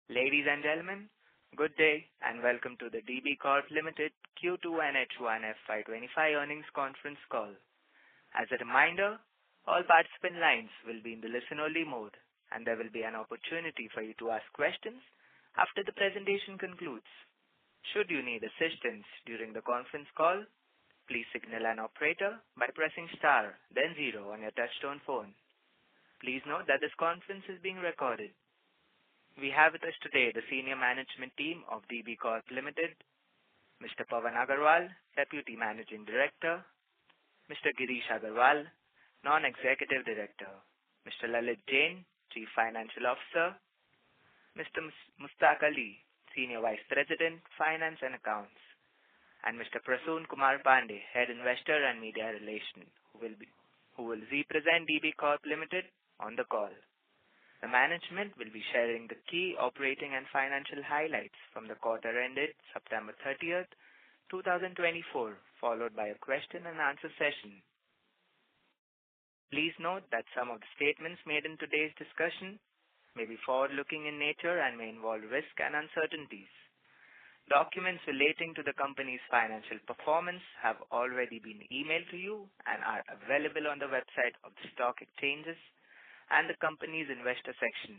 Ladies and gentlemen, good day and welcome to the DB Corp Ltd Q2 and H1 FY’25 earnings conference call. As a reminder, all participant lines will be in the listen-only mode, and there will be an opportunity for you to ask questions after the presentation concludes. Should you need assistance during the conference call, please signal an operator by pressing star, then 0 on your touchtone phone. Please note that this conference is being recorded. We have with us today the senior management team of DB Corp Ltd, Mr. Pawan Agarwal, Deputy Managing Director, Mr. Girish Agarwal, Non-Executive Director, Mr. Lalit Jain, Chief Financial Officer, Mr. Mustaq Ali, Senior Vice President, Finance and Accounts, and Mr. Prasoon Kumar Pandey, Head Investor and Media Relations, who will represent DB Corp Ltd on the call. The management will be sharing the key operating and financial highlights from the quarter ended September 30th, 2024, followed by a question and answer session. Please note that some of the statements made in today's discussion may be forward-looking in nature and may involve risk and uncertainties. Documents relating to the company's financial performance have already been emailed to you and are available on the website of the stock exchanges and the company's investor section.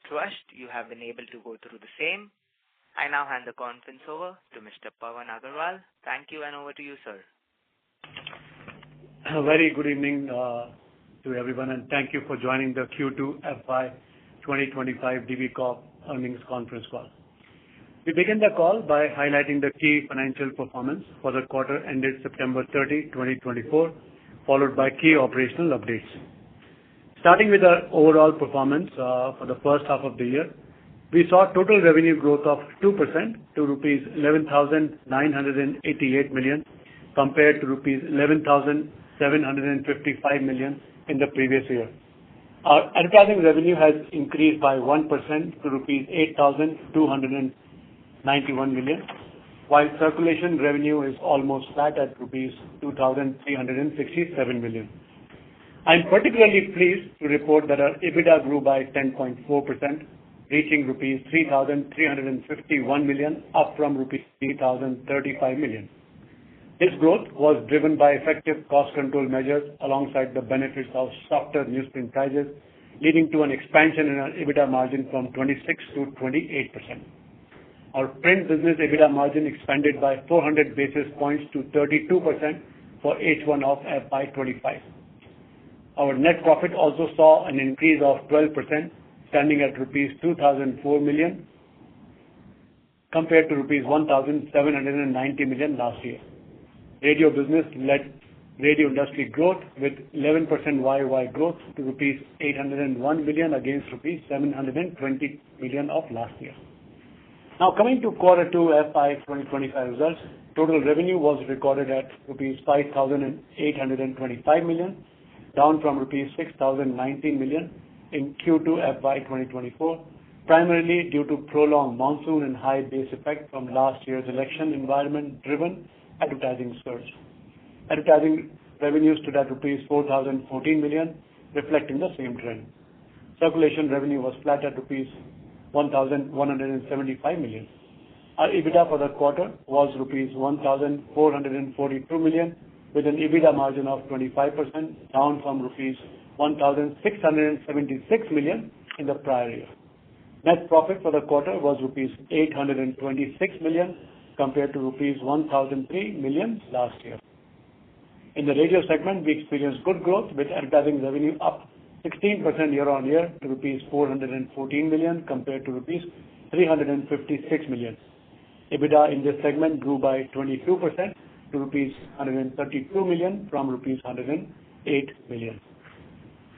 Trust you have been able to go through the same. I now hand the conference over to Mr. Pawan Agarwal. Thank you and over to you, sir. A very good evening to everyone and thank you for joining the Q2 FY 2025 DB Corp earnings conference call. We begin the call by highlighting the key financial performance for the quarter ended September 30, 2024, followed by key operational updates. Starting with our overall performance for the first half of the year, we saw total revenue growth of 2% to rupees 11,988 million compared to rupees 11,755 million in the previous year. Our advertising revenue has increased by 1% to rupees 8,291 million, while circulation revenue is almost flat at rupees 2,367 million. I am particularly pleased to report that our EBITDA grew by 10.4%, reaching rupees 3,351 million, up from rupees 3,035 million. This growth was driven by effective cost control measures alongside the benefits of softer newsprint prices, leading to an expansion in our EBITDA margin from 26 to 28%. Our print business EBITDA margin expanded by 400 basis points to 32% for H1 of FY’25. Our net profit also saw an increase of 12%, standing at rupees 2,004 million compared to rupees 1,790 million last year. Radio business led radio industry growth with 11% YOY growth to rupees 801 million against rupees 720 million of last year. Now coming to quarter 2 FY 2025 results, total revenue was recorded at rupees 5,825 million, down from rupees 6,019 million in Q2 FY 2024, primarily due to prolonged monsoon and high base effect from last year's election environment-driven advertising surge. Advertising revenues stood at rupees 4,014 million, reflecting the same trend. Circulation revenue was flat at rupees 1,175 million. Our EBITDA for the quarter was rupees 1,442 million, with an EBITDA margin of 25%, down from rupees 1,676 million in the prior year. Net profit for the quarter was rupees 826 million compared to rupees 1,003 million last year. In the radio segment, we experienced good growth with advertising revenue up 16% year-on-year to rupees 414 million compared to rupees 356 million. EBITDA in this segment grew by 22% to rupees 132 million from rupees 108 million.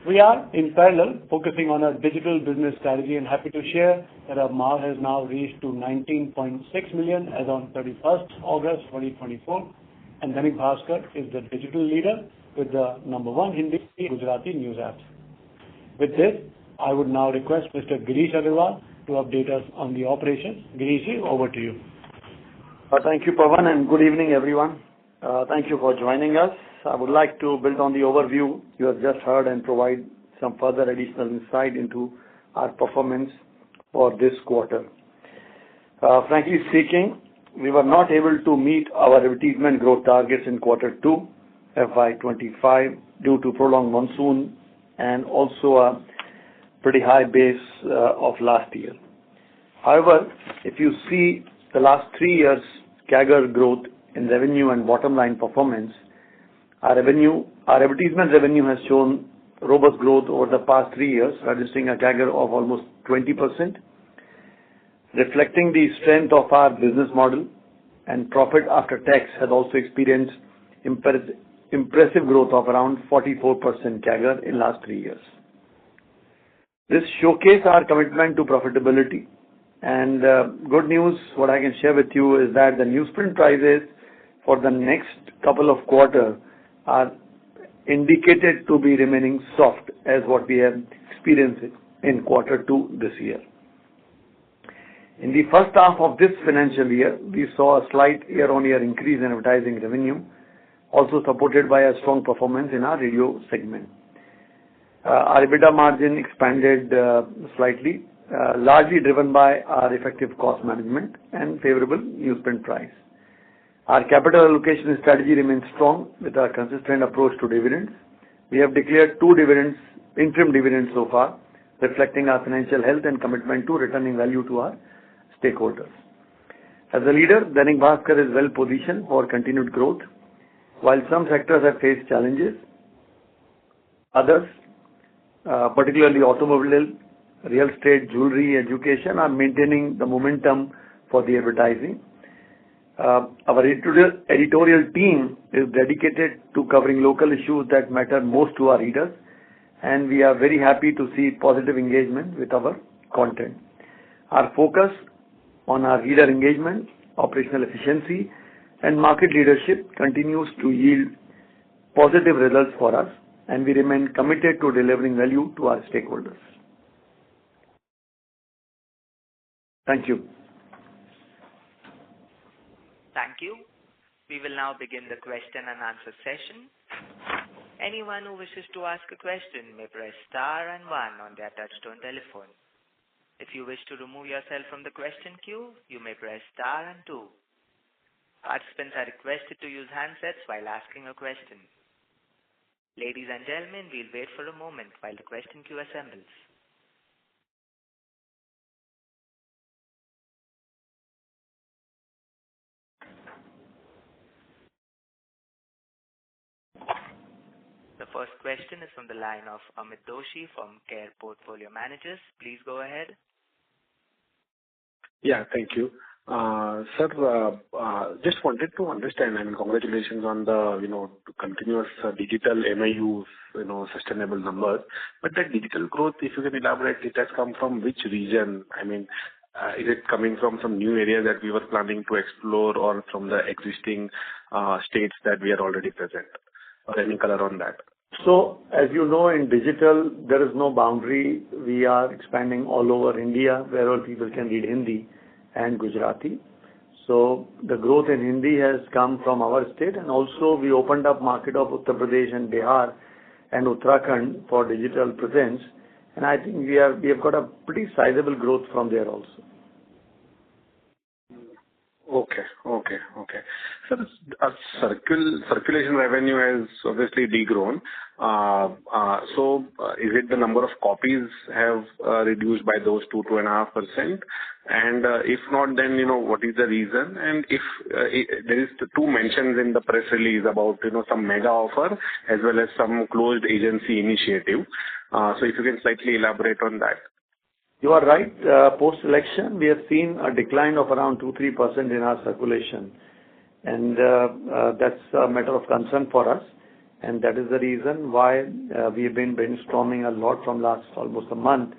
We are, in parallel, focusing on our digital business strategy and happy to share that our MAR has now reached to 19.6 million as on 31st August 2024, and Dainik Bhaskar is the digital leader with the #1 Hindi Gujarati news apps. With this, I would now request Mr. Girish Agarwal to update us on the operations. Girish, over to you. Thank you, Pawan, and good evening, everyone. Thank you for joining us. I would like to build on the overview you have just heard and provide some further additional insight into our performance for this quarter. Frankly speaking, we were not able to meet our advertisement growth targets in quarter 2, FY'25, due to prolonged monsoon and also a pretty high base of last year. However, if you see the last 3 years CAGR growth in revenue and bottom line performance, our advertisement revenue has shown robust growth over the past 3 years, registering a CAGR of almost 20%, reflecting the strength of our business model, and profit after tax has also experienced impressive growth of around 44% CAGR in last 3 years. This showcases our commitment to profitability, and good news, what I can share with you is that the newsprint prices for the next couple of quarters are indicated to be remaining soft as what we have experienced in quarter 2 this year. In the first half of this financial year, we saw a slight year-on-year increase in advertising revenue, also supported by a strong performance in our radio segment. Our EBITDA margin expanded slightly, largely driven by our effective cost management and favorable newsprint price. Our capital allocation strategy remains strong with our consistent approach to dividends. We have declared 2 interim dividends so far, reflecting our financial health and commitment to returning value to our stakeholders. As a leader, Dainik Bhaskar is well positioned for continued growth. While some sectors have faced challenges, others, particularly automobile, real estate, jewelry, education, are maintaining the momentum for the advertising. Our editorial team is dedicated to covering local issues that matter most to our readers, and we are very happy to see positive engagement with our content. Our focus on our reader engagement, operational efficiency, and market leadership continues to yield positive results for us, and we remain committed to delivering value to our stakeholders. Thank you. Thank you. We will now begin the question and answer session. Anyone who wishes to ask a question may press star and 1 on their touchtone telephone. If you wish to remove yourself from the question queue, you may press star and 2. Participants are requested to use handsets while asking a question. Ladies and gentlemen, we'll wait for a moment while the question queue assembles. The first question is from the line of Amit Doshi from Care Portfolio Managers. Please go ahead. Yeah, thank you. Sir, just wanted to understand, and congratulations on the, continuous digital MAUs, sustainable numbers. But that digital growth, if you can elaborate, it has come from which region? I mean, is it coming from some new areas that we were planning to explore or from the existing states that we are already present? Or any color on that? So, as you know, in digital, there is no boundary. We are expanding all over India, where all people can read Hindi and Gujarati. So, the growth in Hindi has come from our state, and also we opened up market of Uttar Pradesh and Bihar and Uttarakhand for digital presence. And I think we have got a pretty sizable growth from there also. Okay. So, circulation revenue has obviously degrown. So, is it the number of copies have reduced by those 2.5%? And if not, then, what is the reason? And if there is 2 mentions in the press release about, some mega offer as well as some closed agency initiative. So, if you can slightly elaborate on that. You are right. Post-election, we have seen a decline of around 2-3% in our circulation. And that's a matter of concern for us. And that is the reason why we have been brainstorming a lot from last almost a month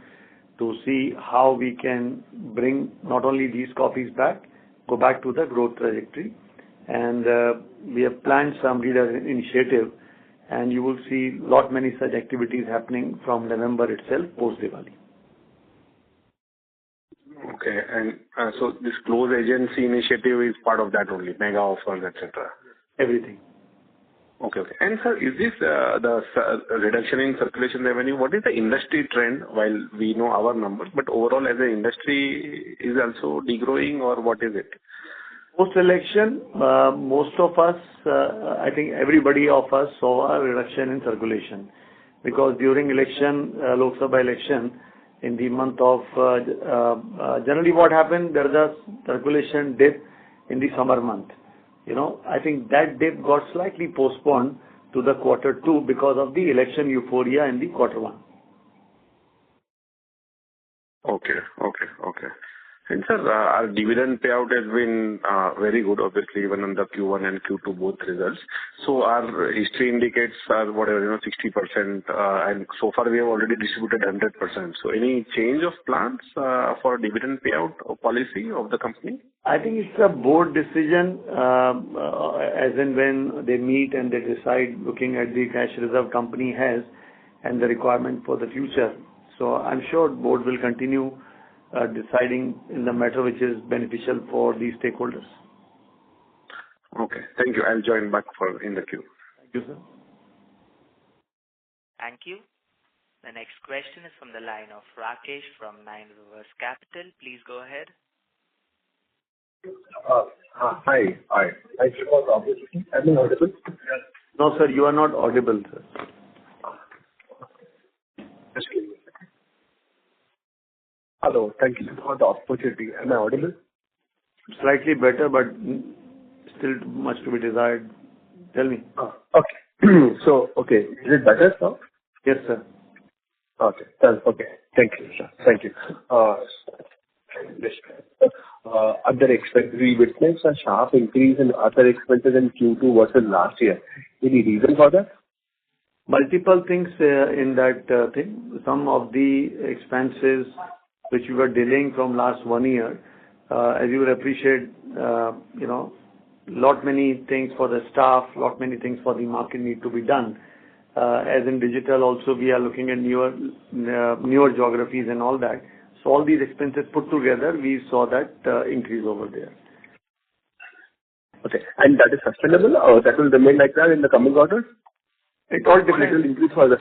to see how we can bring not only these copies back, go back to the growth trajectory. And we have planned some reader initiative, and you will see many such activities happening from November itself, post-Diwali. Okay, and so this closed agency initiative is part of that only, mega offers, etc. Everything. Okay. And sir, is this reduction in circulation revenue, what is the industry trend? While we know our numbers, but overall as an industry is also degrowing, or what is it? Post-election, most of us, I think everybody of us saw a reduction in circulation, because during election, Lok Sabha election, in the month of generally what happened, there is a circulation dip in the summer month. I think that dip got slightly postponed to the quarter 2 because of the election euphoria in the quarter 1. Okay. And sir, our dividend payout has been very good, obviously, even on the Q1 and Q2 both results. So our history indicates whatever, 60%, and so far we have already distributed 100%. So any change of plans for dividend payout or policy of the company? I think it's a board decision, as and when they meet and they decide, looking at the cash reserve company has and the requirement for the future. So I'm sure board will continue deciding in the matter which is beneficial for the stakeholders. Okay. Thank you. I'll join back in the queue. Thank you, sir. Thank you. The next question is from the line of Rakesh from Nine Rivers Capital. Please go ahead. Hi. Thank you for the opportunity. Am I audible? No, sir, you are not audible, sir. Hello. Thank you for the opportunity. Am I audible? Slightly better, but still much to be desired. Tell me. Okay. Okay. Is it better now? Yes, sir. Okay. Okay. Thank you, sir. Thank you. Other expenses, we witnessed a sharp increase in other expenses in Q2 versus last year. Any reason for that? Multiple things in that thing. Some of the expenses which we were delaying from last 1 year, as you would appreciate, lot many things for the staff, lot many things for the market need to be done. As in digital also, we are looking at newer geographies and all that. So all these expenses put together, we saw that increase over there. Okay. And that is sustainable, or that will remain like that in the coming quarters? It all depends. It will increase further.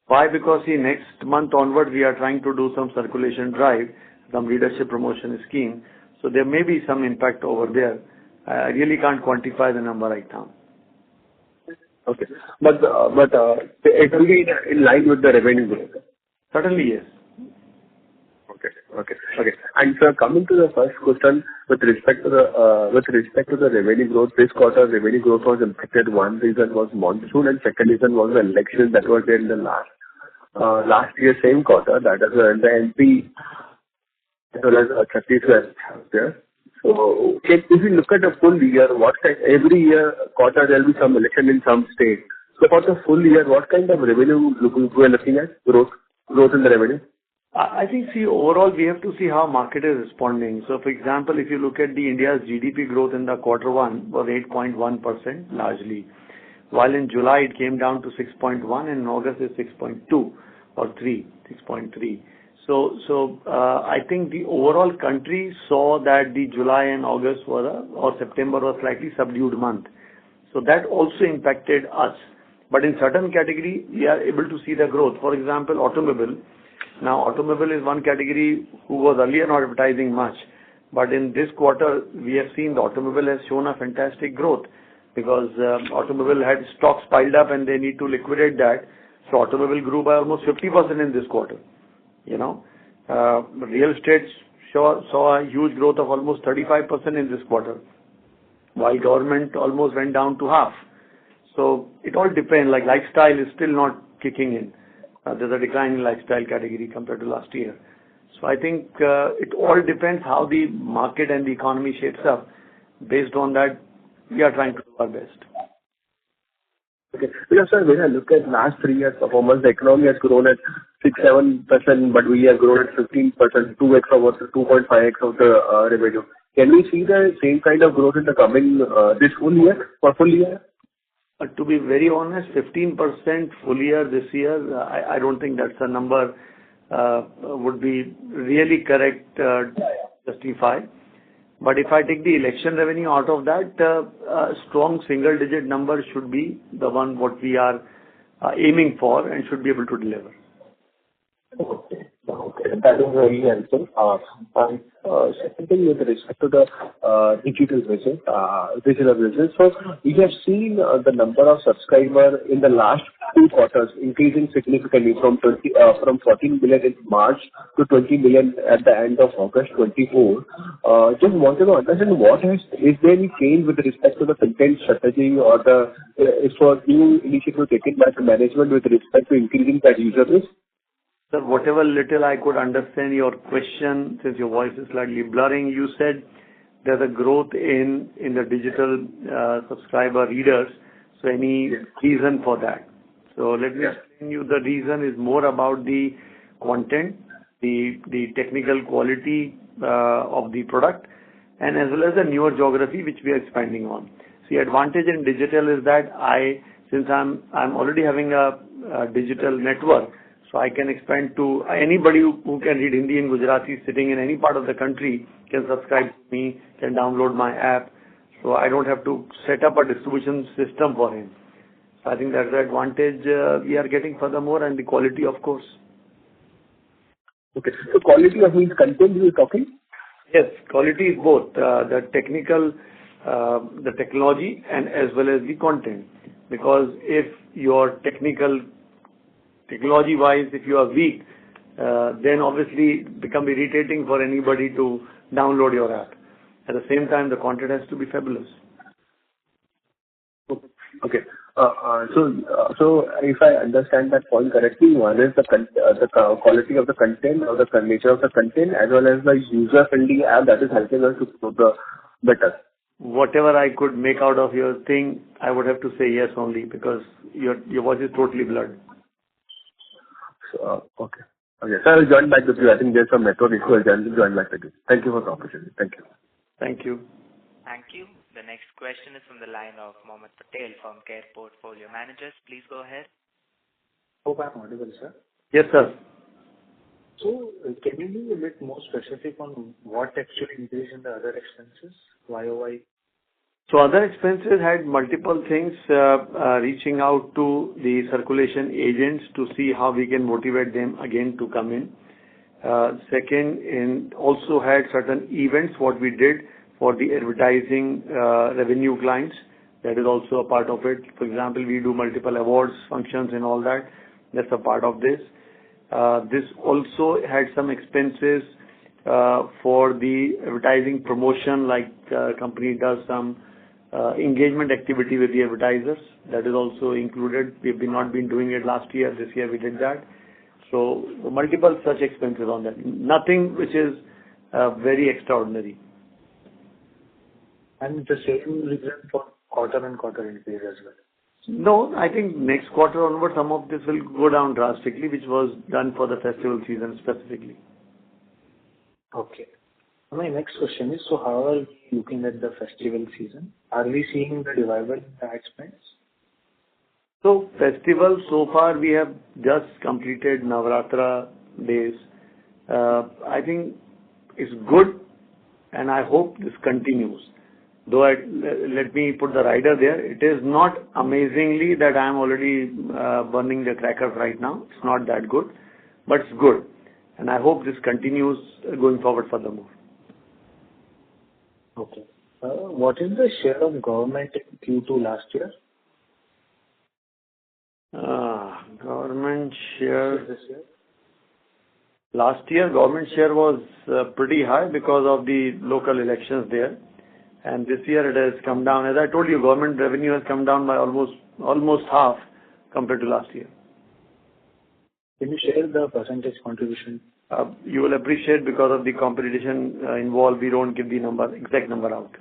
Why? Because next month onward, we are trying to do some circulation drive, some leadership promotion scheme. So there may be some impact over there. I really can't quantify the number right now. Okay. But it will be in line with the revenue growth? Certainly, yes. Okay. And sir, coming to the first question, with respect to the revenue growth, this quarter revenue growth was impacted. One reason was monsoon, and second reason was the election that was there in the last year same quarter. That is the MP as well as Chhattisgarh there. So if we look at the full year, every year quarter there will be some election in some state. So for the full year, what kind of revenue we are looking at growth in the revenue? I think, overall, we have to see how market is responding. So, for example, if you look at the India's GDP growth in the quarter 1 was 8.1% largely, while in July it came down to 6.1 and in August is 6.2 or 6.3. So I think the overall country saw that the July and August or September was slightly subdued month. So that also impacted us. But in certain category, we are able to see the growth. For example, automobile. Now, automobile is one category who was earlier not advertising much. But in this quarter, we have seen the automobile has shown a fantastic growth because automobile had stocks piled up and they need to liquidate that. So automobile grew by almost 50% in this quarter. Real estate saw a huge growth of almost 35% in this quarter, while government almost went down to half. So it all depends. Like lifestyle is still not kicking in. There's a decline in lifestyle category compared to last year. So I think it all depends how the market and the economy shapes up. Based on that, we are trying to do our best. Okay. Because, sir, when I look at last 3 years' performance, the economy has grown at 6-7%, but we have grown at 15%, 2x or 2.5x of the revenue. Can we see the same kind of growth in the coming this full year? To be very honest, 15% full year this year, I don't think that's a number would be really correct to justify. But if I take the election revenue out of that, a strong single-digit number should be the one what we are aiming for and should be able to deliver. Okay. Okay. That is very helpful. Second thing with respect to the digital business. So we have seen the number of subscribers in the last 2 quarters increasing significantly from 14 million in March to 20 million at the end of August 24. Just wanted to understand is there any change with respect to the content strategy or is for new initiative taken by the management with respect to increasing that user base? Sir, whatever little I could understand your question, since your voice is slightly blurring, you said there's a growth in the digital subscriber readers. So any reason for that? So let me explain you. The reason is more about the content, the technical quality of the product, and as well as the newer geography which we are expanding on. The advantage in digital is that since I'm already having a digital network, so I can expand to anybody who can read Hindi and Gujarati sitting in any part of the country can subscribe to me, can download my app. So I don't have to set up a distribution system for him. So I think that's the advantage we are getting furthermore, and the quality, of course. Okay. So quality of means content you are talking? Yes, quality is both the technology and as well as the content. Because if your technology-wise, if you are weak, then obviously it becomes irritating for anybody to download your app. At the same time, the content has to be fabulous. Okay. So if I understand that point correctly, one is the quality of the content or the nature of the content, as well as the user-friendly app that is helping us to grow the better. Whatever I could make out of your thing, I would have to say yes only, because your voice is totally blurred. Okay. Okay. Sir, I'll join back with you. I think there's some network issue. I'll join back with you. Thank you for the opportunity. Thank you. Thank you. Thank you. The next question is from the line of Mohammed Patel from Care Portfolio Managers. Please go ahead. Hope I'm audible, sir. Yes, sir. So, can you be a bit more specific on what actually increased in the other expenses, YOY? So other expenses had multiple things, reaching out to the circulation agents to see how we can motivate them again to come in. Second, also had certain events what we did for the advertising revenue clients. That is also a part of it. For example, we do multiple awards, functions and all that. That's a part of this. This also had some expenses for the advertising promotion, like company does some engagement activity with the advertisers. That is also included. We've not been doing it last year. This year we did that. So multiple such expenses on that. Nothing which is very extraordinary. And the same reason for quarter-on-quarter increase as well? No, I think next quarter onward, some of this will go down drastically, which was done for the festival season specifically. Okay. My next question is, so how are we looking at the festival season? Are we seeing the revival in the ad spends? So festival, so far we have just completed Navratra days. I think it's good and I hope this continues. Though let me put the rider there, it is not amazingly that I am already burning the crackers right now. It's not that good, but it's good. And I hope this continues going forward furthermore. Okay. What is the share of government in Q2 last year? Government share. This year? Last year, government share was pretty high because of the local elections there. And this year it has come down. As I told you, government revenue has come down by almost half compared to last year. Can you share the percentage contribution? You will appreciate because of the competition involved, we don't give the exact number out.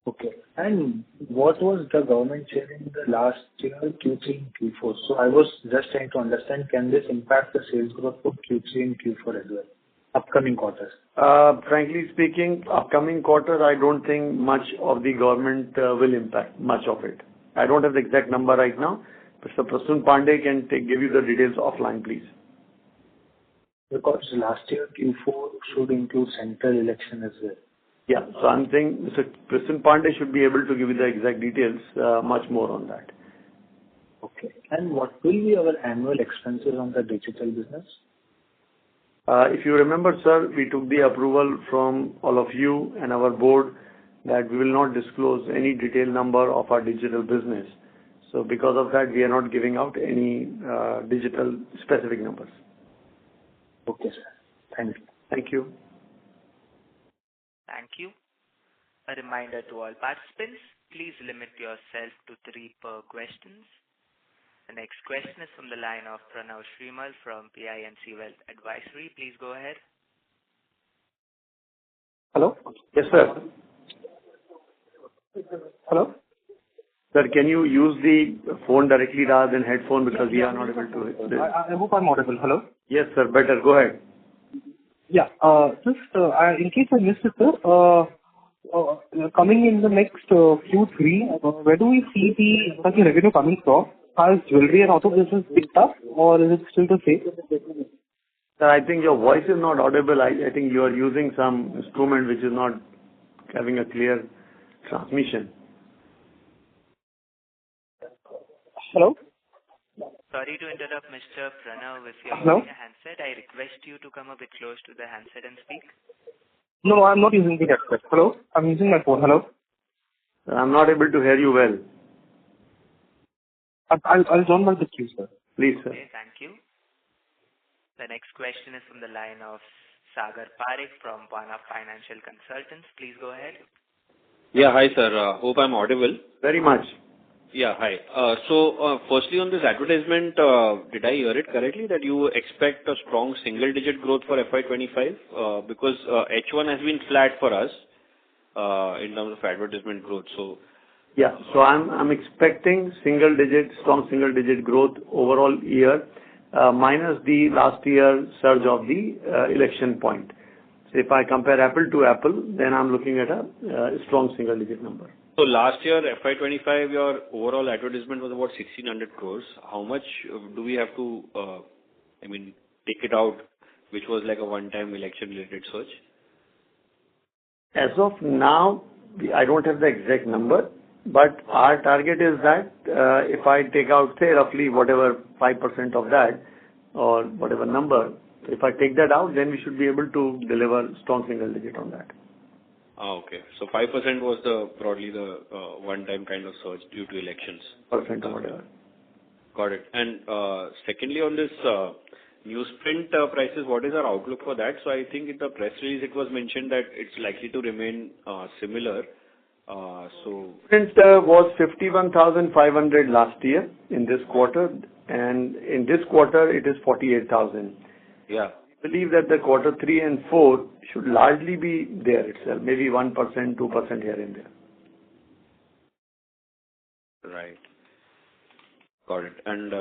Okay. And what was the government share in the last year, Q3 and Q4? So I was just trying to understand, can this impact the sales growth for Q3 and Q4 as well, upcoming quarters? Frankly speaking, upcoming quarters, I don't think much of the government will impact much of it. I don't have the exact number right now, but Mr. Prasun Pandey can give you the details offline, please. Because last year Q4 should include central election as well. Yeah. So I'm saying Mr. Kristen Pandey should be able to give you the exact details, much more on that. Okay. And what will be our annual expenses on the digital business? If you remember, sir, we took the approval from all of you and our board that we will not disclose any detailed number of our digital business. So because of that, we are not giving out any digital specific numbers. Okay, sir. Thank you. Thank you. Thank you. A reminder to all participants, please limit yourself to 3 per questions. The next question is from the line of Pranav Shrimal from PINC Wealth Advisory. Please go ahead. Hello? Yes, sir. Hello? Sir, can you use the phone directly rather than headphone because we are not able to... I hope I'm audible. Hello? Yes, sir. Better. Go ahead. Yeah. In case I missed it, sir, coming in the next Q3, where do we see the revenue coming from? Has jewelry and auto business picked up, or is it still the same? Sir, I think your voice is not audible. I think you are using some instrument which is not having a clear transmission. Hello? Sorry to interrupt, Mr. Pranav. If you're Hello? using a handset, I request you to come a bit close to the handset and speak. No, I'm not using the headset. Hello? I'm using my phone. Hello? Sir, I'm not able to hear you well. I'll join back the queue, sir. Please, sir. Okay, thank you. The next question is from the line of Sagar Parekh from One Up Financial Consultants. Please go ahead. Yeah, hi, sir. Hope I'm audible. Very much. Yeah, hi. Firstly on this advertisement, did I hear it correctly that you expect a strong single-digit growth for FY'25? Because H1 has been flat for us in terms of advertisement growth. So yeah, so I'm expecting strong single-digit growth overall year, minus the last year surge of the election point. So if I compare apple to apple, then I'm looking at a strong single-digit number. So last year, FY'25, your overall advertisement was about 1,600 crores. How much do we have to, take it out, which was like a one-time election-related surge? As of now, I don't have the exact number, but our target is that if I take out, say, roughly whatever 5% of that or whatever number, if I take that out, then we should be able to deliver strong single-digit on that. Okay. So 5% was broadly the one-time kind of surge due to elections. Percent or whatever. Got it. And secondly, on this newsprint prices, what is our outlook for that? So I think in the press release it was mentioned that it's likely to remain similar. Print was 51,500 last year in this quarter, and in this quarter it is 48,000. Yeah. I believe that the quarter 3 and 4 should largely be there itself, maybe 1%, 2% here and there. Right. Got it. And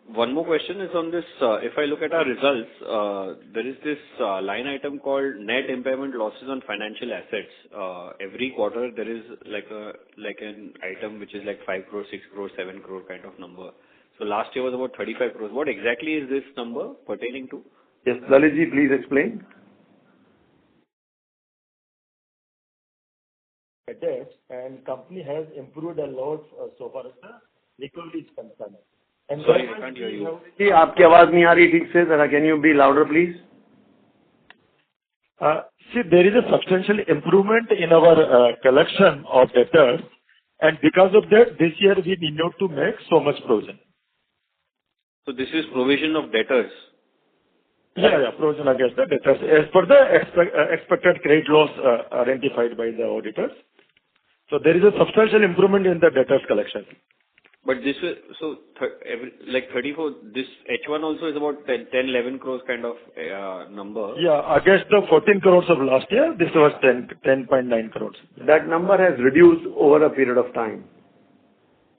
one more question is on this. If I look at our results, there is this line item called net impairment losses on financial assets. Every quarter there is like an item which is like 5 crore, 6 crore, 7 crore kind of number. So last year was about 35 crores. What exactly is this number pertaining to? Yes, Lalitji, please explain. Debt and company has improved a lot so far as the liquidity is concerned. And sorry, I can't hear you. जी आपकी आवाज नहीं आ रही ठीक से जरा can you be louder please? See, there is a substantial improvement in our collection of debtors, and because of that, this year we need not to make so much provision. So this is provision of debtors. Yeah, provision against the debtors as per the expected credit loss identified by the auditors. So there is a substantial improvement in the debtors collection. But this is, so like 34, this H1 also is about 10, 11 crores kind of number. Yeah, against the 14 crores of last year, this was 10.9 crores. That number has reduced over a period of time.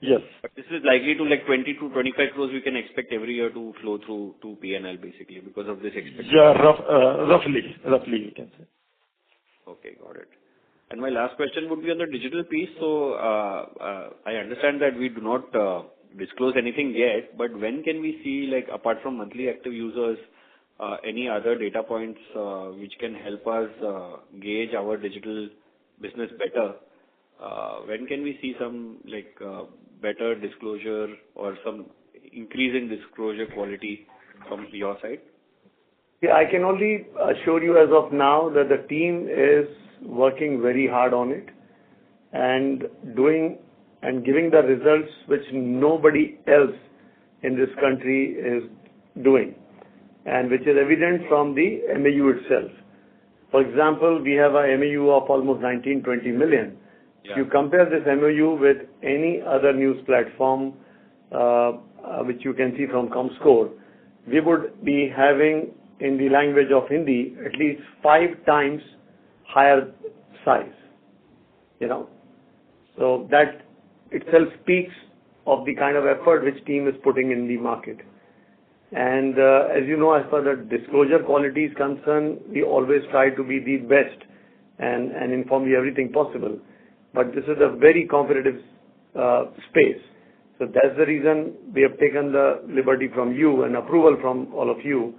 Yes. But this is likely to like 20 to 25 crores we can expect every year to flow through to P&L basically because of this expectation. Yeah, roughly you can say. Okay, got it. And my last question would be on the digital piece. So I understand that we do not disclose anything yet, but when can we see, like apart from monthly active users, any other data points which can help us gauge our digital business better, when can we see some better disclosure or some increase in disclosure quality from your side? Yeah, I can only assure you as of now that the team is working very hard on it and doing and giving the results which nobody else in this country is doing, and which is evident from the MAU itself. For example, we have a MAU of almost 19-20 million. Yeah. If you compare this MAU with any other news platform, which you can see from Comscore, we would be having in the language of Hindi at least 5 times higher size. So that itself speaks of the kind of effort which team is putting in the market. And as you know, as far as the disclosure quality is concerned, we always try to be the best and inform you everything possible. But this is a very competitive space. So that's the reason we have taken the liberty from you and approval from all of you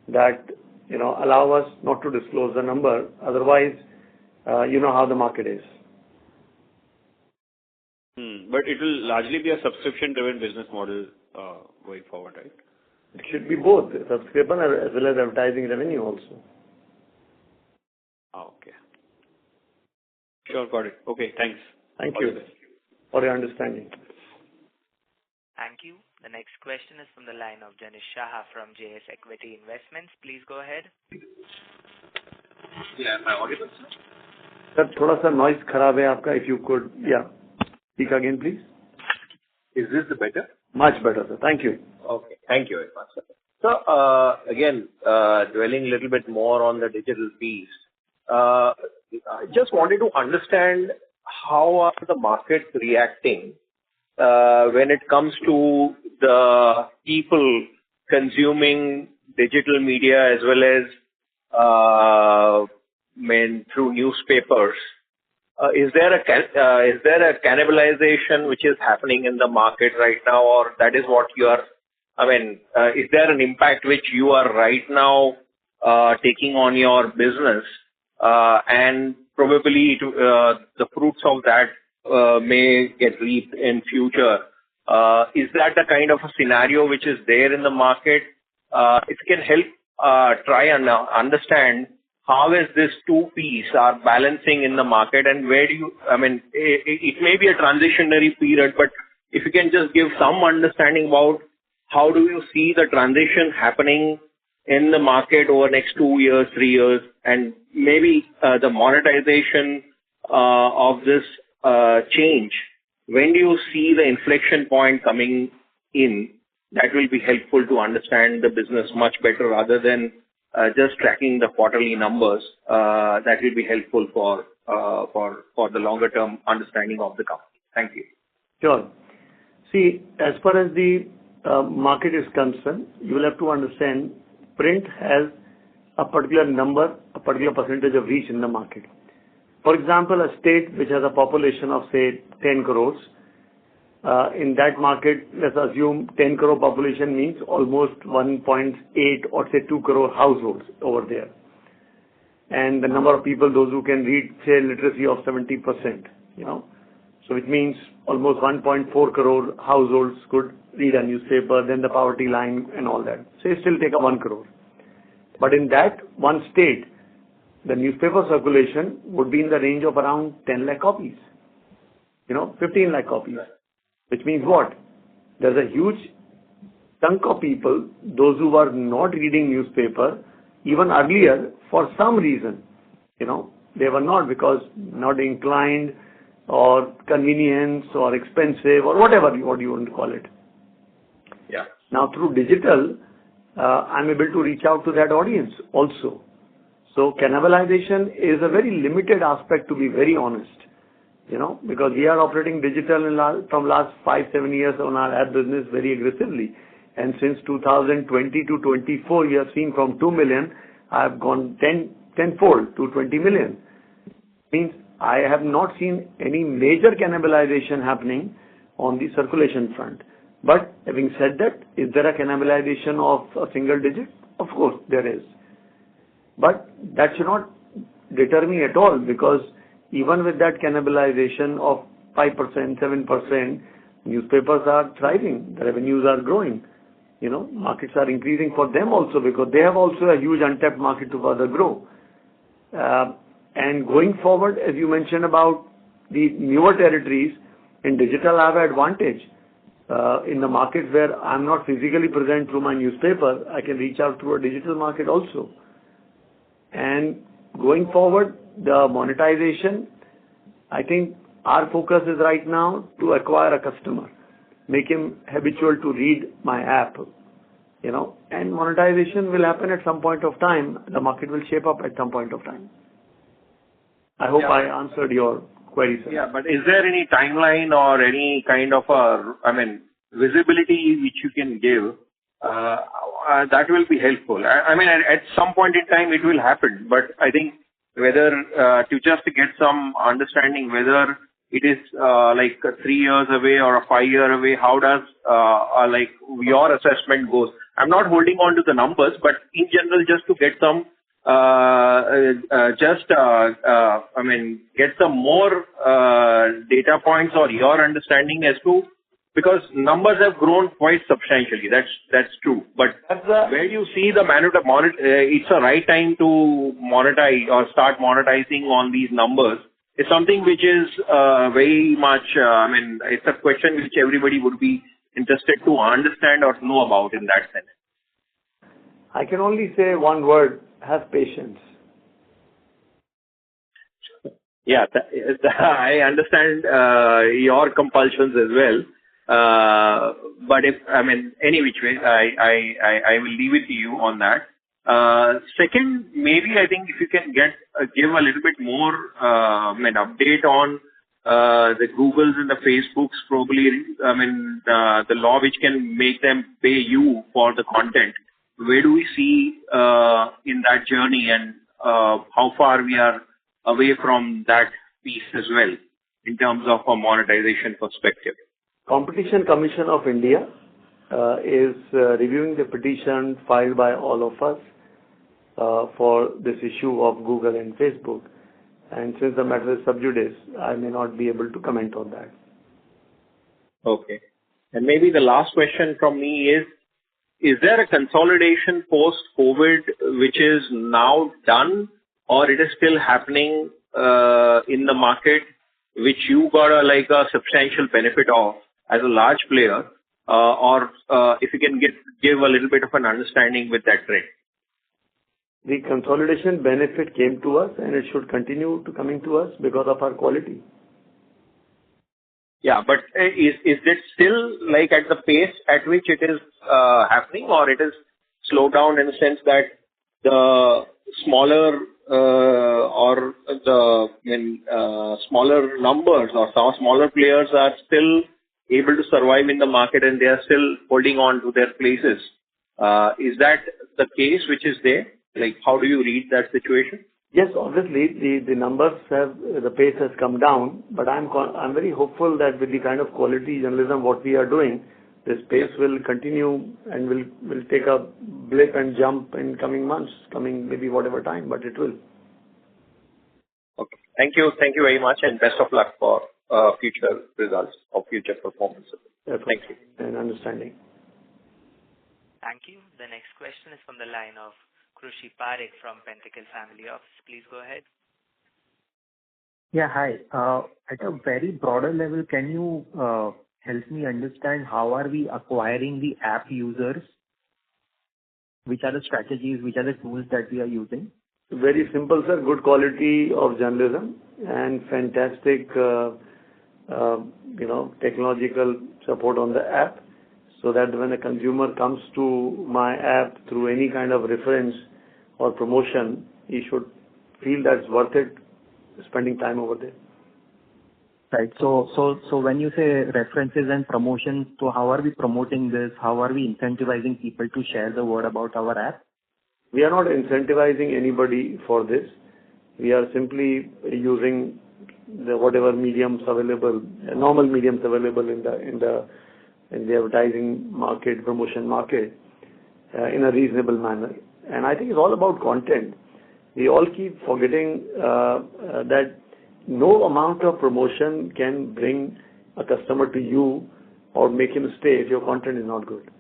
that allow us not to disclose the number. Otherwise, you know how the market is. But it will largely be a subscription-driven business model going forward, right? It should be both, subscription as well as advertising revenue also. Okay. Sure, got it. Okay, thanks. Thank you for your understanding. Thank you. The next question is from the line of Janish Shah from JS Equity Investments. Please go ahead. Yeah, am I audible, sir? Sir, thoda sa noise kharab hai aapka. If you could, speak again, please. Is this the better? Much better, sir. Thank you. Okay. Thank you very much, sir. So, again, dwelling a little bit more on the digital piece, I just wanted to understand how are the markets reacting when it comes to the people consuming digital media as well as through newspapers. Is there a cannibalization which is happening in the market right now, or that is what you are? Is there an impact which you are right now taking on your business, and probably the fruits of that may get reaped in future? Is that the kind of a scenario which is there in the market? If you can help try and understand how is this two piece are balancing in the market, and where do you, it may be a transitionary period, but if you can just give some understanding about how do you see the transition happening in the market over next 2 years, 3 years, and maybe the monetization of this change. When do you see the inflection point coming in? That will be helpful to understand the business much better rather than just tracking the quarterly numbers. That will be helpful for the longer term understanding of the company. Thank you. Sure. See, as far as the market is concerned, you will have to understand print has a particular number, a particular percentage of reach in the market. For example, a state which has a population of say 10 crores, in that market, let's assume 10 crore population means almost 1.8 or say 2 crore households over there. And the number of people, those who can read, say literacy of 70%, So it means almost 1.4 crore households could read a newspaper, then the poverty line and all that. So you still take a 1 crore. But in that one state, the newspaper circulation would be in the range of around 10 lakh copies, 15 lakh copies. Which means what? There's a huge chunk of people, those who were not reading newspaper, even earlier, for some reason, they were not because not inclined or convenience or expensive or whatever what you want to call it. Yeah. Now through digital, I'm able to reach out to that audience also. So cannibalization is a very limited aspect, to be very honest. Because we are operating digital from last 5-7 years on our ad business very aggressively. And since 2020 to 24, you have seen from 2 million, I have gone tenfold to 20 million. Means I have not seen any major cannibalization happening on the circulation front. But having said that, is there a cannibalization of a single digit? Of Of course, there is. But that should not deter me at all, because even with that cannibalization of 5%, 7%, newspapers are thriving, the revenues are growing. Markets are increasing for them also, because they have also a huge untapped market to further grow. And going forward, as you mentioned about the newer territories, in digital I have an advantage. In the markets where I'm not physically present through my newspaper, I can reach out to a digital market also. And going forward, the monetization, I think our focus is right now to acquire a customer, make him habitual to read my app, and monetization will happen at some point of time. The market will shape up at some point of time. I hope I answered your query, sir. Yeah, but is there any timeline or any kind of visibility which you can give? That will be helpful. At some point in time it will happen, but I think whether to just get some understanding whether it is 3 years away or a 5 year away, how does your assessment goes? I'm not holding on to the numbers, but in general, just to get some get some more data points or your understanding as to, because numbers have grown quite substantially. That's true. But where do you see the it's a right time to monetize or start monetizing on these numbers? It's something which is very much, it's a question which everybody would be interested to understand or know about in that sense. I can only say one word: have patience. Yeah, I understand your compulsions as well. But any which way, I will leave it to you on that. Second, maybe I think if you can give a little bit more update on the Googles and the Facebooks, probably the law which can make them pay you for the content. Where do we see in that journey, and how far we are away from that piece as well in terms of a monetization perspective? Competition Commission of India is reviewing the petition filed by all of us for this issue of Google and Facebook. And since the matter is sub judice, I may not be able to comment on that. Okay. And maybe the last question from me is there a consolidation post-COVID which is now done, or it is still happening in the market, which you got a substantial benefit of as a large player, or if you can give a little bit of an understanding with that trend? The consolidation benefit came to us, and it should continue to coming to us because of our quality. Yeah, but is it still at the pace at which it is happening, or it is slowed down in the sense that the smaller smaller numbers or some smaller players are still able to survive in the market and they are still holding on to their places? Is that the case which is there? How do you read that situation? Yes, obviously the numbers the pace has come down, but I'm very hopeful that with the kind of quality journalism what we are doing, this pace will continue and will take a blip and jump in coming months, maybe whatever time, but it will. Okay. Thank you very much, and best of luck for future results or future performance. Thank you. And understanding. Thank you. The next question is from the line of Krushi Parekh from Pentacle Family Office. Please go ahead. Yeah, hi. At a very broader level, can you help me understand how are we acquiring the app users? Which are the strategies, which are the tools that we are using? Very simple, sir. Good quality of journalism and fantastic, technological support on the app, so that when a consumer comes to my app through any kind of reference or promotion, he should feel that's worth it spending time over there. Right. So when you say references and promotions, so how are we promoting this? How are we incentivizing people to share the word about our app? We are not incentivizing anybody for this. We are simply using whatever mediums available, normal mediums available in the advertising market, promotion market, in a reasonable manner. And I think it's all about content. We all keep forgetting that no amount of promotion can bring a customer to you or make him stay if your content is not good.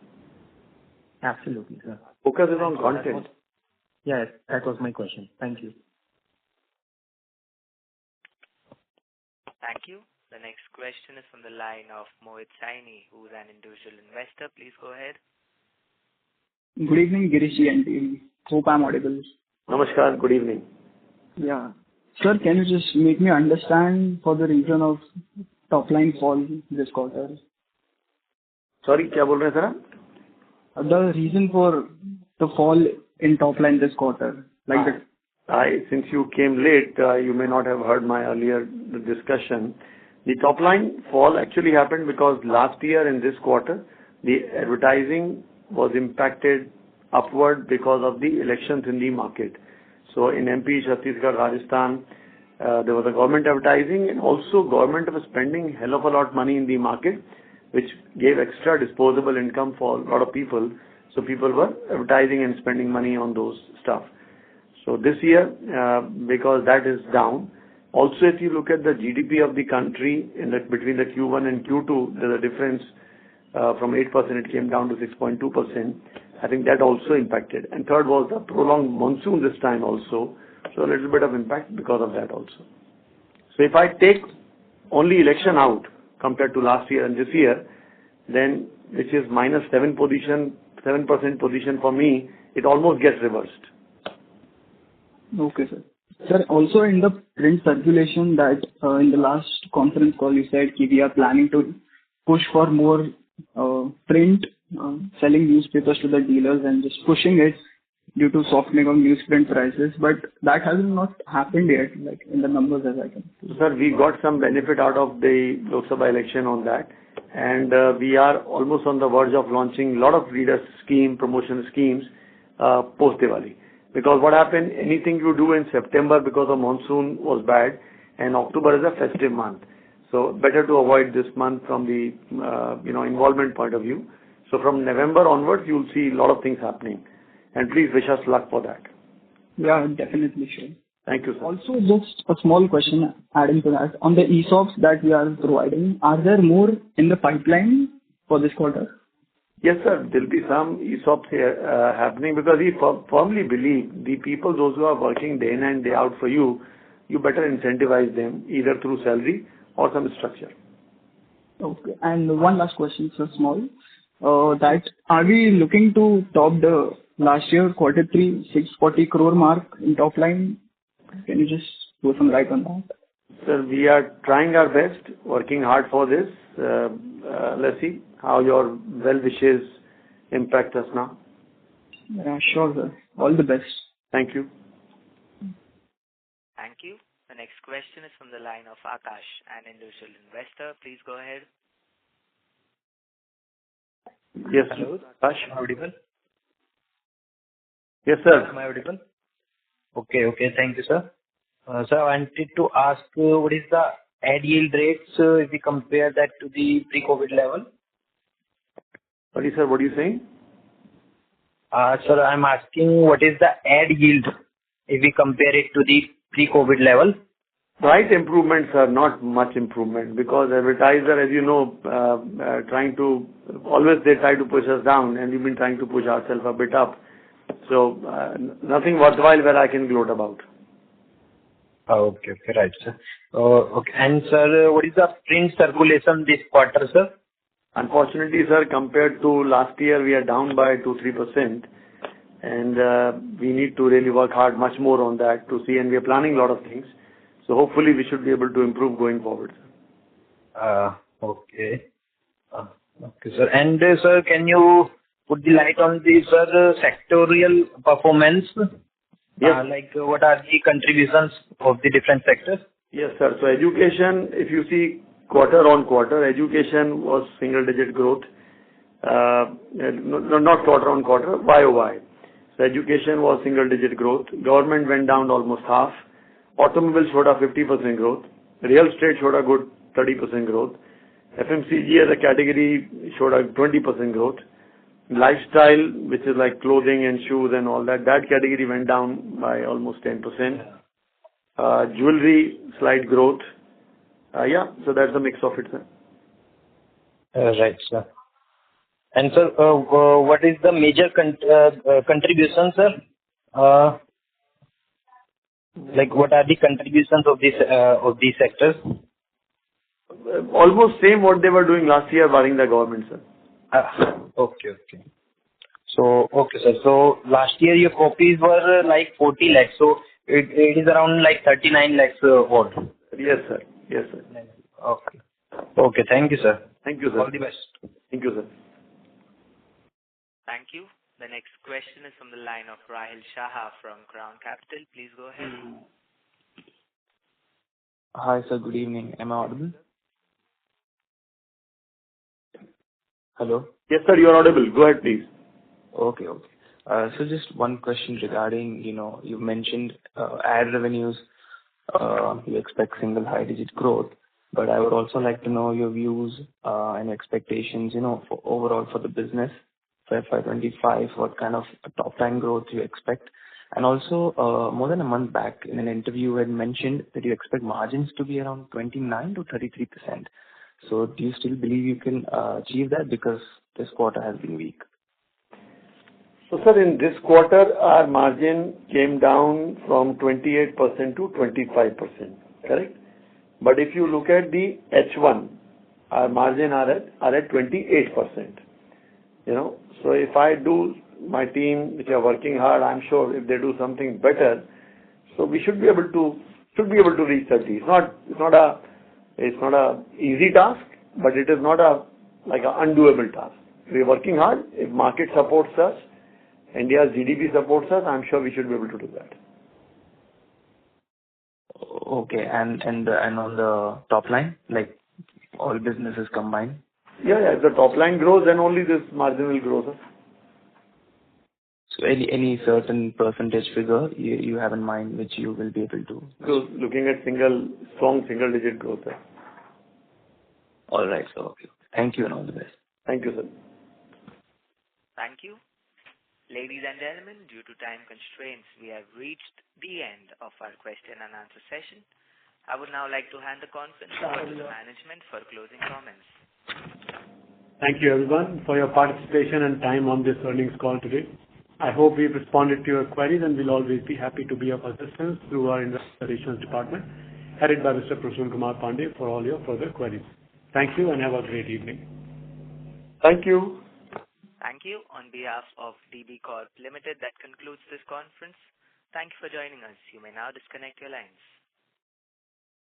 Absolutely, sir. Focus is on content. Yes, that was my question. Thank you. Thank you. The next question is from the line of Mohit Saini, who is an individual investor. Please go ahead. Good evening, Girish and team. Hope I'm audible. Namaskar. Good evening. Yeah. Sir, can you just make me understand for the reason of top line fall this quarter? Sorry, क्या बोल रहे हैं sir? The reason for the fall in top line this quarter. Since you came late, you may not have heard my earlier discussion. The top line fall actually happened because last year in this quarter, the advertising was impacted upward because of the elections in the market. So in MP, Chhattisgarh, Rajasthan, there was a government advertising, and also government was spending hell of a lot of money in the market, which gave extra disposable income for a lot of people. So people were advertising and spending money on those stuff. So this year, because that is down, also if you look at the GDP of the country between the Q1 and Q2, there's a difference from 8%, it came down to 6.2%. I think that also impacted. And third was the prolonged monsoon this time also. So a little bit of impact because of that also. So if I take only election out compared to last year and this year, then which is minus 7% position for me, it almost gets reversed. Okay, sir. Sir, also in the print circulation that in the last conference call you said we are planning to push for more print, selling newspapers to the dealers and just pushing it due to softening of newsprint prices, but that has not happened yet, like in the numbers as I can see. Sir, we got some benefit out of the Lok Sabha election on that, and we are almost on the verge of launching a lot of reader promotion schemes post-Diwali. Because what happened, anything you do in September because the monsoon was bad, and October is a festive month. So better to avoid this month from the involvement point of view. So from November onwards, you'll see a lot of things happening. And please wish us luck for that. Yeah, definitely sure. Thank you, sir. Also, just a small question adding to that. On the ESOPs that we are providing, are there more in the pipeline for this quarter? Yes, sir. There will be some ESOPs here, happening because we firmly believe the people, those who are working day in and day out for you, you better incentivize them either through salary or some structure. Okay. And one last question, sir, small. That are we looking to top the last year quarter 3 640 crore mark in top line? Can you just throw some light on that? Sir, we are trying our best, working hard for this. Let's see how your well wishes impact us now. Yeah, sure, sir. All the best. Thank you. Thank you. The next question is from the line of Akash, an individual investor. Please go ahead. Yes. Hello, Akash. am I audible? Yes, sir. Am I audible? Okay, thank you, sir. Sir, I wanted to ask what is the ad yield rates if we compare that to the pre-COVID level? Sorry, sir, what are you saying? Sir, I'm asking what is the ad yield if we compare it to the pre-COVID level? Slight improvements are not much improvement because advertiser, as you know, they try to push us down, and we've been trying to push ourselves a bit up. So nothing worthwhile where I can gloat about. Okay, right, sir. Okay, and sir, what is the print circulation this quarter, sir? Unfortunately, sir, compared to last year, we are down by 2-3%, and we need to really work hard much more on that to see, and we are planning a lot of things. So hopefully we should be able to improve going forward. Okay. Okay, sir. And sir, can you put the light on the sectorial performance? Yes. Like what are the contributions of the different sectors? Yes, sir. So education, if you see quarter on quarter, education was single-digit growth. Not quarter on quarter, YOY. So education was single-digit growth. Government went down almost half. Automobile showed a 50% growth. Real estate showed a good 30% growth. FMCG as a category showed a 20% growth. Lifestyle, which is like clothing and shoes and all that category went down by almost 10%. Jewelry, slight growth. So that's a mix of it, sir. Right, sir. And sir, what is the major contribution, sir? Like, what are the contributions of these sectors? Almost same what they were doing last year, barring the government, sir. Okay. So, okay, sir. So, last year your copies were like 40 lakhs. So, it is around like 39 lakhs what? Yes, sir. Okay. Okay, thank you, sir. Thank you, sir. All the best. Thank you, sir. Thank you. The next question is from the line of Rahil Shah from Crown Capital. Please go ahead. Hi, sir. Good evening. Am I audible? Hello? Yes, sir, you are audible. Go ahead, please. Okay. So just one question regarding, you mentioned ad revenues, you expect single high-digit growth, but I would also like to know your views and expectations, for overall for the business for FY'25, what kind of top-line growth you expect. And also, more than a month back in an interview, you had mentioned that you expect margins to be around 29 to 33%. So do you still believe you can achieve that, because this quarter has been weak? So, sir, in this quarter, our margin came down from 28% to 25%, correct? But if you look at the H1, our margin are at 28%. So if I do, my team, which are working hard, I'm sure if they do something better, so we should be able to reach 30. It's not a easy task, but it is not like an undoable task. We're working hard. If market supports us, India's GDP supports us, I'm sure we should be able to do that. Okay, and on the top line, like all businesses combined? Yeah. If the top line grows, then only this margin will grow, sir. So any certain percentage figure you have in mind which you will be able to? So looking at strong single-digit growth, sir. All right, sir. Okay. Thank you and all the best. Thank you, sir. Thank you. Ladies and gentlemen, due to time constraints, we have reached the end of our question and answer session. I would now like to hand the conference over to the management for closing comments. Thank you, everyone, for your participation and time on this earnings call today. I hope we've responded to your queries, and we'll always be happy to be of assistance through our investor relations department, headed by Mr. Prasoon Kumar Pandey, for all your further queries. Thank you and have a great evening. Thank you. Thank you. On behalf of DB Corp Ltd, that concludes this conference. Thank you for joining us. You may now disconnect your lines.